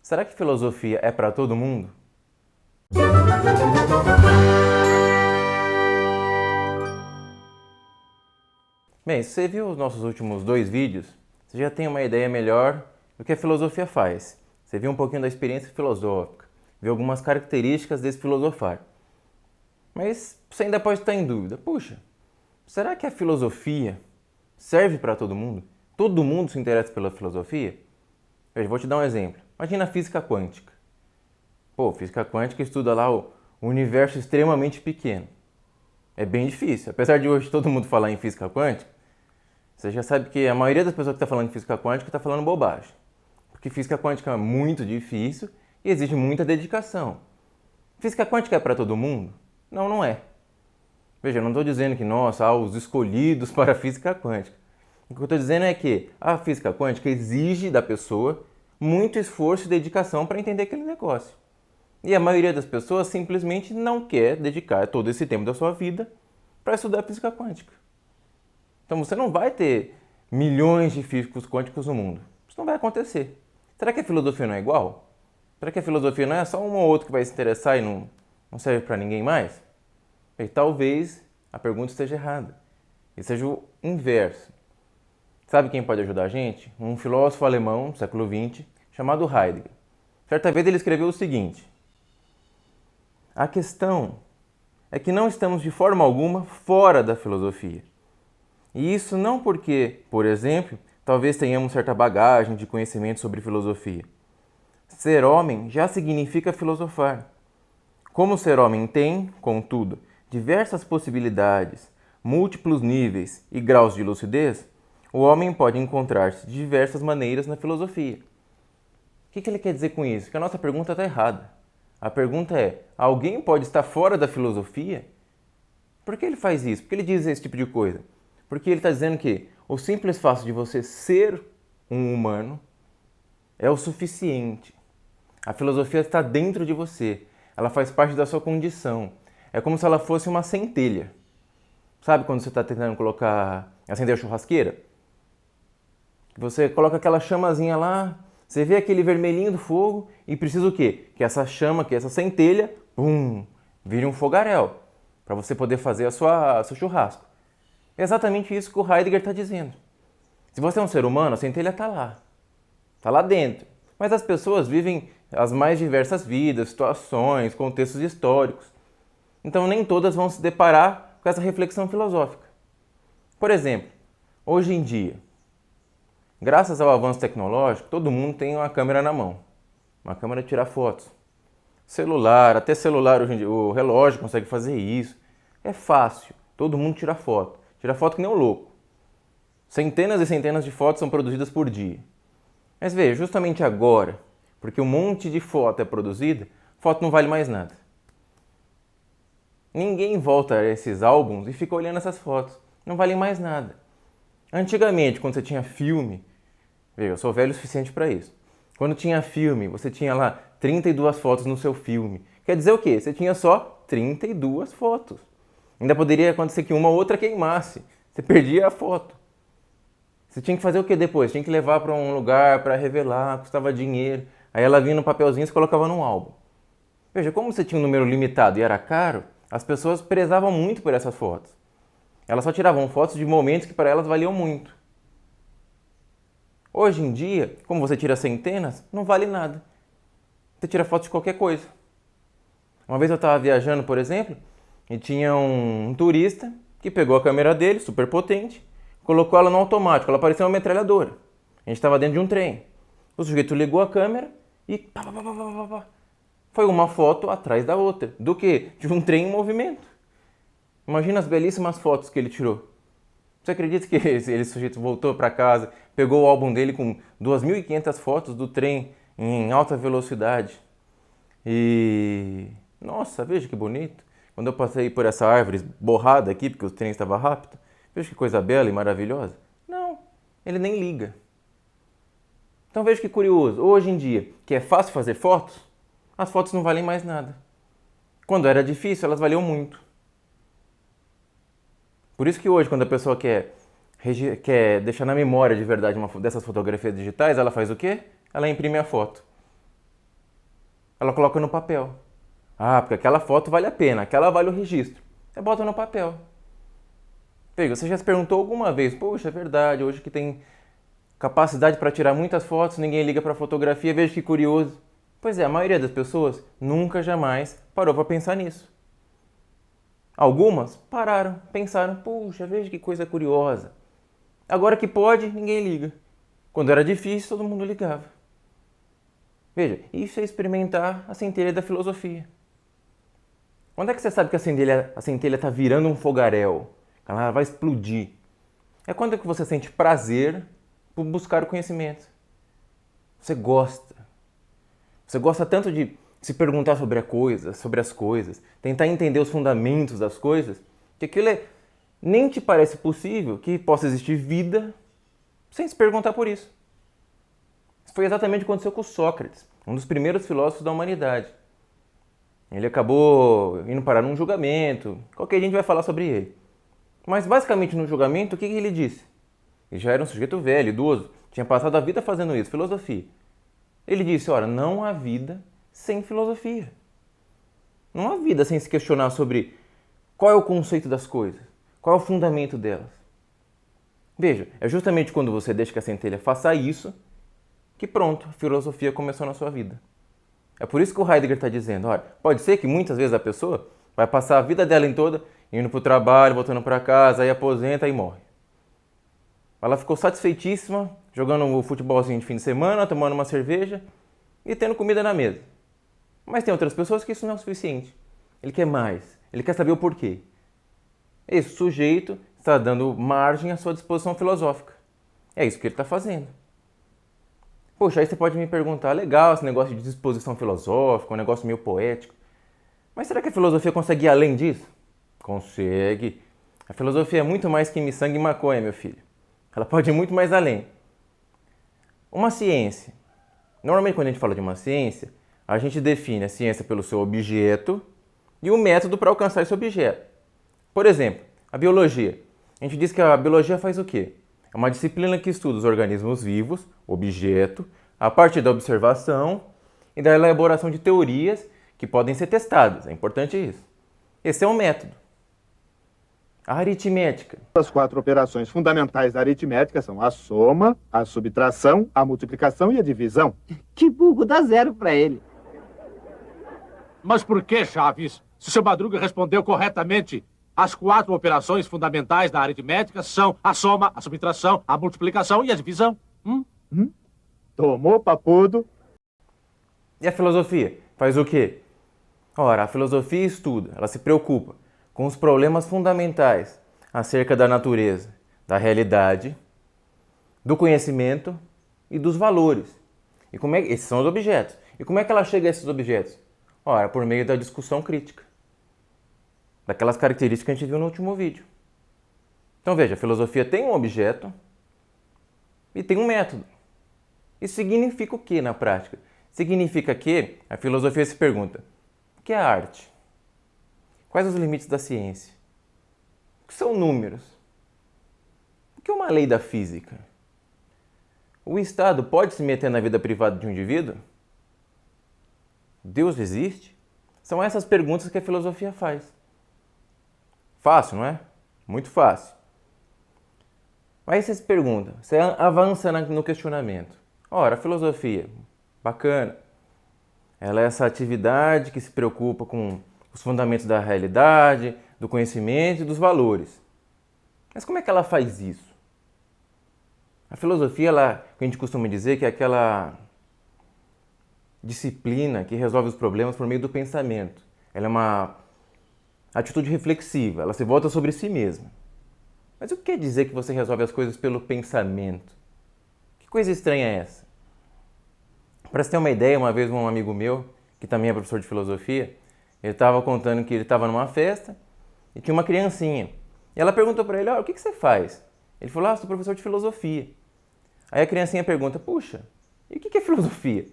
Será que filosofia é para todo mundo? Bem, se você viu os nossos últimos 2 vídeos, você já tem uma ideia melhor do que a filosofia faz. Você viu um pouquinho da experiência filosófica, viu algumas características desse filosofar. Mas você ainda pode estar em dúvida. Puxa, será que a filosofia serve para todo mundo? Todo mundo se interessa pela filosofia? Eu vou te dar um exemplo. Imagina a física quântica. Pô, física quântica estuda lá o universo extremamente pequeno. É bem difícil. Apesar de hoje todo mundo falar em física quântica, você já sabe que a maioria das pessoas que está falando em física quântica está falando bobagem. Porque física quântica é muito difícil e exige muita dedicação. Física quântica é para todo mundo? Não, não é. Veja, eu não estou dizendo que, nossa, há os escolhidos para a física quântica. O que eu estou dizendo é que a física quântica exige da pessoa muito esforço e dedicação para entender aquele negócio. E a maioria das pessoas simplesmente não quer dedicar todo esse tempo da sua vida para estudar física quântica. Então você não vai ter milhões de físicos quânticos no mundo. Isso não vai acontecer. Será que a filosofia não é igual? Será que a filosofia não é só um ou outro que vai se interessar e não serve para ninguém mais? E talvez a pergunta esteja errada. E seja o inverso. Sabe quem pode ajudar a gente? Um filósofo alemão do século XX chamado Heidegger. Certa vez ele escreveu o seguinte: a questão é que não estamos de forma alguma fora da filosofia. E isso não porque, por exemplo, talvez tenhamos certa bagagem de conhecimento sobre filosofia. Ser homem já significa filosofar. Como ser homem tem, contudo, diversas possibilidades, múltiplos níveis e graus de lucidez, o homem pode encontrar-se de diversas maneiras na filosofia. O que ele quer dizer com isso? Que a nossa pergunta está errada. A pergunta é: alguém pode estar fora da filosofia? Por que ele faz isso? Por que ele diz esse tipo de coisa? Porque ele está dizendo que o simples fato de você ser um humano é o suficiente. A filosofia está dentro de você. Ela faz parte da sua condição. É como se ela fosse uma centelha. Sabe quando você está tentando acender a churrasqueira? Você coloca aquela chamazinha lá, você vê aquele vermelhinho do fogo e precisa o quê? Que essa chama, que essa centelha, vire um fogaréu para você poder fazer seu churrasco. É exatamente isso que o Heidegger está dizendo. Se você é um ser humano, a centelha está lá dentro. Mas as pessoas vivem as mais diversas vidas, situações, contextos históricos. Então nem todas vão se deparar com essa reflexão filosófica. Por exemplo, hoje em dia, graças ao avanço tecnológico, todo mundo tem uma câmera na mão. Uma câmera de tirar fotos. Até celular hoje em dia, o relógio consegue fazer isso. É fácil, todo mundo tira foto. Tira foto que nem um louco. Centenas e centenas de fotos são produzidas por dia. Mas veja, justamente agora, porque um monte de foto é produzida, foto não vale mais nada. Ninguém volta a esses álbuns e fica olhando essas fotos. Não valem mais nada. Antigamente, quando você tinha filme, veja, eu sou velho o suficiente para isso. Quando tinha filme, você tinha lá 32 fotos no seu filme. Quer dizer o quê? Você tinha só 32 fotos. Ainda poderia acontecer que uma ou outra queimasse. Você perdia a foto. Você tinha que fazer o que depois? Tinha que levar para um lugar para revelar, custava dinheiro. Aí ela vinha no papelzinho e você colocava num álbum. Veja, como você tinha um número limitado e era caro, as pessoas prezavam muito por essas fotos. Elas só tiravam fotos de momentos que para elas valiam muito. Hoje em dia, como você tira centenas, não vale nada. Você tira foto de qualquer coisa. Uma vez eu estava viajando, por exemplo, e tinha um turista que pegou a câmera dele, super potente, colocou ela no automático, ela parecia uma metralhadora. A gente estava dentro de um trem. O sujeito ligou a câmera e pá. Foi uma foto atrás da outra. Do quê? De um trem em movimento. Imagina as belíssimas fotos que ele tirou. Você acredita que esse sujeito voltou para casa, pegou o álbum dele com 2.500 fotos do trem em alta velocidade? E... nossa, veja que bonito. Quando eu passei por essa árvore borrada aqui, porque o trem estava rápido, veja que coisa bela e maravilhosa. Não, ele nem liga. Então veja que curioso, hoje em dia, que é fácil fazer fotos, as fotos não valem mais nada. Quando era difícil, elas valiam muito. Por isso que hoje, quando a pessoa quer deixar na memória de verdade uma dessas fotografias digitais, ela faz o quê? Ela imprime a foto. Ela coloca no papel. Ah, porque aquela foto vale a pena, aquela vale o registro. Você bota no papel. Veja, você já se perguntou alguma vez, poxa, é verdade, hoje que tem capacidade para tirar muitas fotos, ninguém liga para fotografia, veja que curioso. Pois é, a maioria das pessoas nunca jamais parou para pensar nisso. Algumas pararam, pensaram, puxa, veja que coisa curiosa. Agora que pode, ninguém liga. Quando era difícil, todo mundo ligava. Veja, isso é experimentar a centelha da filosofia. Quando é que você sabe que a centelha está virando um fogaréu? Ela vai explodir. É quando é que você sente prazer por buscar o conhecimento. Você gosta. Você gosta tanto de se perguntar sobre as coisas, tentar entender os fundamentos das coisas, que nem te parece possível que possa existir vida sem se perguntar por isso. Isso foi exatamente o que aconteceu com Sócrates, um dos primeiros filósofos da humanidade. Ele acabou indo parar num julgamento, qualquer dia a gente vai falar sobre ele. Mas basicamente no julgamento, o que ele disse? Ele já era um sujeito velho, idoso, tinha passado a vida fazendo isso, filosofia. Ele disse, olha, não há vida sem filosofia. Não há vida sem se questionar sobre qual é o conceito das coisas, qual é o fundamento delas. Veja, é justamente quando você deixa que a centelha faça isso que pronto, a filosofia começou na sua vida. É por isso que o Heidegger está dizendo, olha, pode ser que muitas vezes a pessoa vai passar a vida dela em toda indo para o trabalho, voltando para casa, aí aposenta e morre. Ela ficou satisfeitíssima, jogando um futebolzinho de fim de semana, tomando uma cerveja e tendo comida na mesa. Mas tem outras pessoas que isso não é o suficiente. Ele quer mais, ele quer saber o porquê. Esse sujeito está dando margem à sua disposição filosófica. É isso que ele está fazendo. Poxa, aí você pode me perguntar, legal esse negócio de disposição filosófica, um negócio meio poético. Mas será que a filosofia consegue ir além disso? Consegue. A filosofia é muito mais que miçanga e maconha, meu filho. Ela pode ir muito mais além. Uma ciência. Normalmente quando a gente fala de uma ciência, a gente define a ciência pelo seu objeto e o método para alcançar esse objeto. Por exemplo, a biologia. A gente diz que a biologia faz o quê? É uma disciplina que estuda os organismos vivos, objeto, a partir da observação e da elaboração de teorias que podem ser testadas. É importante isso. Esse é um método. A aritmética. As 4 operações fundamentais da aritmética são a soma, a subtração, a multiplicação e a divisão. Que burro, dá 0 para ele. Mas por que, Chaves? Se seu Madruga respondeu corretamente, as 4 operações fundamentais da aritmética são a soma, a subtração, a multiplicação e a divisão. Tomou, papudo. E a filosofia? Faz o quê? Ora, a filosofia estuda, ela se preocupa com os problemas fundamentais acerca da natureza, da realidade, do conhecimento e dos valores. E esses são os objetos. E como é que ela chega a esses objetos? Ora, por meio da discussão crítica. Daquelas características que a gente viu no último vídeo. Então veja, a filosofia tem um objeto e tem um método. Isso significa o que na prática? Significa que a filosofia se pergunta, o que é a arte? Quais os limites da ciência? O que são números? O que é uma lei da física? O Estado pode se meter na vida privada de um indivíduo? Deus existe? São essas perguntas que a filosofia faz. Fácil, não é? Muito fácil. Mas você se pergunta, você avança no questionamento. Ora, a filosofia, bacana. Ela é essa atividade que se preocupa com os fundamentos da realidade, do conhecimento e dos valores. Mas como é que ela faz isso? A filosofia, que a gente costuma dizer que é aquela disciplina que resolve os problemas por meio do pensamento. Ela é uma atitude reflexiva, ela se volta sobre si mesma. Mas o que quer dizer que você resolve as coisas pelo pensamento? Que coisa estranha é essa? Para você ter uma ideia, uma vez um amigo meu, que também é professor de filosofia, ele estava contando que ele estava numa festa e tinha uma criancinha. E ela perguntou para ele, o que você faz? Ele falou, eu sou professor de filosofia. Aí a criancinha pergunta, puxa, e o que é filosofia?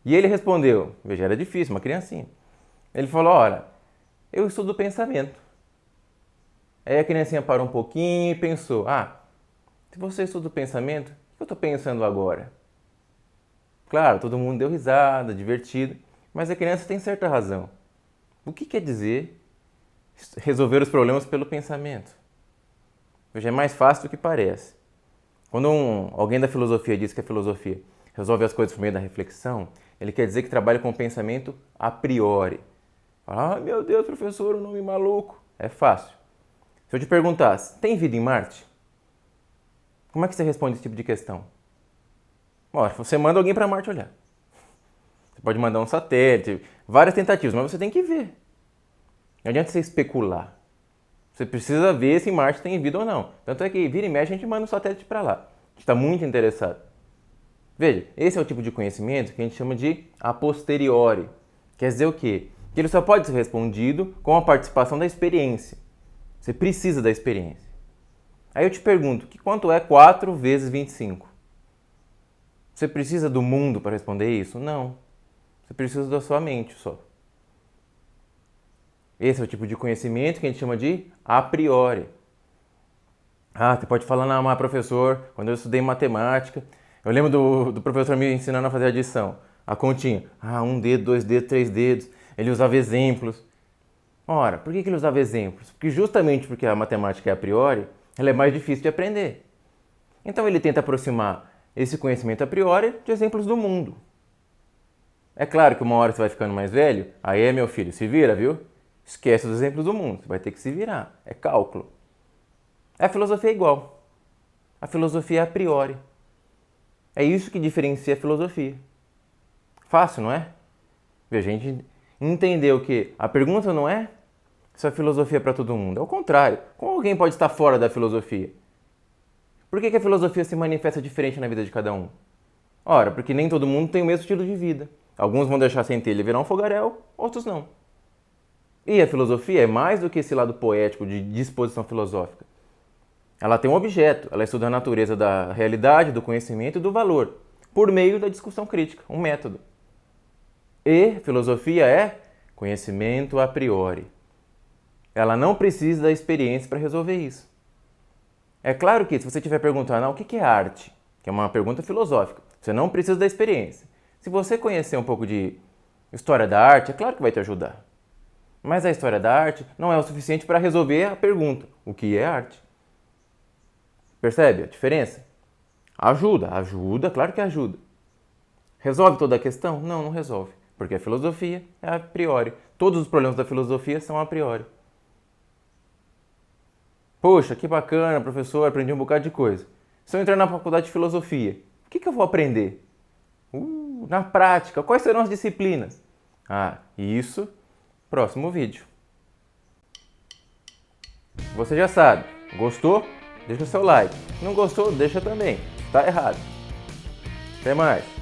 E ele respondeu, veja, era difícil, uma criancinha. Ele falou, olha, eu estudo o pensamento. Aí a criancinha parou um pouquinho e pensou, se você estuda o pensamento, o que eu estou pensando agora? Claro, todo mundo deu risada, divertido. Mas a criança tem certa razão. O que quer dizer resolver os problemas pelo pensamento? Hoje é mais fácil do que parece. Quando alguém da filosofia diz que a filosofia resolve as coisas por meio da reflexão, ele quer dizer que trabalha com o pensamento a priori. Ah, meu Deus, professor, um nome maluco. É fácil. Se eu te perguntasse, tem vida em Marte? Como é que você responde esse tipo de questão? Ora, você manda alguém para Marte olhar. Você pode mandar um satélite, várias tentativas, mas você tem que ver. Não adianta você especular. Você precisa ver se Marte tem vida ou não. Tanto é que vira e mexe a gente manda um satélite para lá. A gente está muito interessado. Veja, esse é o tipo de conhecimento que a gente chama de a posteriori. Quer dizer o quê? Que ele só pode ser respondido com a participação da experiência. Você precisa da experiência. Aí eu te pergunto, quanto é 4 vezes 25? Você precisa do mundo para responder isso? Não. Você precisa da sua mente só. Esse é o tipo de conhecimento que a gente chama de a priori. Ah, você pode falar, não, mas professor, quando eu estudei matemática, eu lembro do professor me ensinando a fazer adição. A continha. Ah, 1 dedo, 2 dedos, 3 dedos. Ele usava exemplos. Ora, por que ele usava exemplos? Porque justamente porque a matemática é a priori, ela é mais difícil de aprender. Então ele tenta aproximar esse conhecimento a priori de exemplos do mundo. É claro que uma hora você vai ficando mais velho, aí meu filho, se vira, viu? Esquece os exemplos do mundo, você vai ter que se virar. É cálculo. A filosofia é igual. A filosofia é a priori. É isso que diferencia a filosofia. Fácil, não é? Veja, a gente entendeu que a pergunta não é se a filosofia é para todo mundo. É o contrário. Como alguém pode estar fora da filosofia? Por que a filosofia se manifesta diferente na vida de cada um? Ora, porque nem todo mundo tem o mesmo estilo de vida. Alguns vão deixar a centelha virar um fogaréu, outros não. E a filosofia é mais do que esse lado poético de disposição filosófica. Ela tem um objeto, ela estuda a natureza da realidade, do conhecimento e do valor, por meio da discussão crítica, um método. E filosofia é conhecimento a priori. Ela não precisa da experiência para resolver isso. É claro que se você estiver perguntando, o que é arte? Que é uma pergunta filosófica. Você não precisa da experiência. Se você conhecer um pouco de história da arte, é claro que vai te ajudar. Mas a história da arte não é o suficiente para resolver a pergunta, o que é arte? Percebe a diferença? Ajuda, claro que ajuda. Resolve toda a questão? Não, não resolve. Porque a filosofia é a priori. Todos os problemas da filosofia são a priori. Poxa, que bacana, professor, aprendi um bocado de coisa. Se eu entrar na faculdade de filosofia, o que eu vou aprender? Na prática, quais serão as disciplinas? Isso, próximo vídeo. Você já sabe, gostou? Deixa o seu like. Não gostou? Deixa também. Tá errado. Até mais.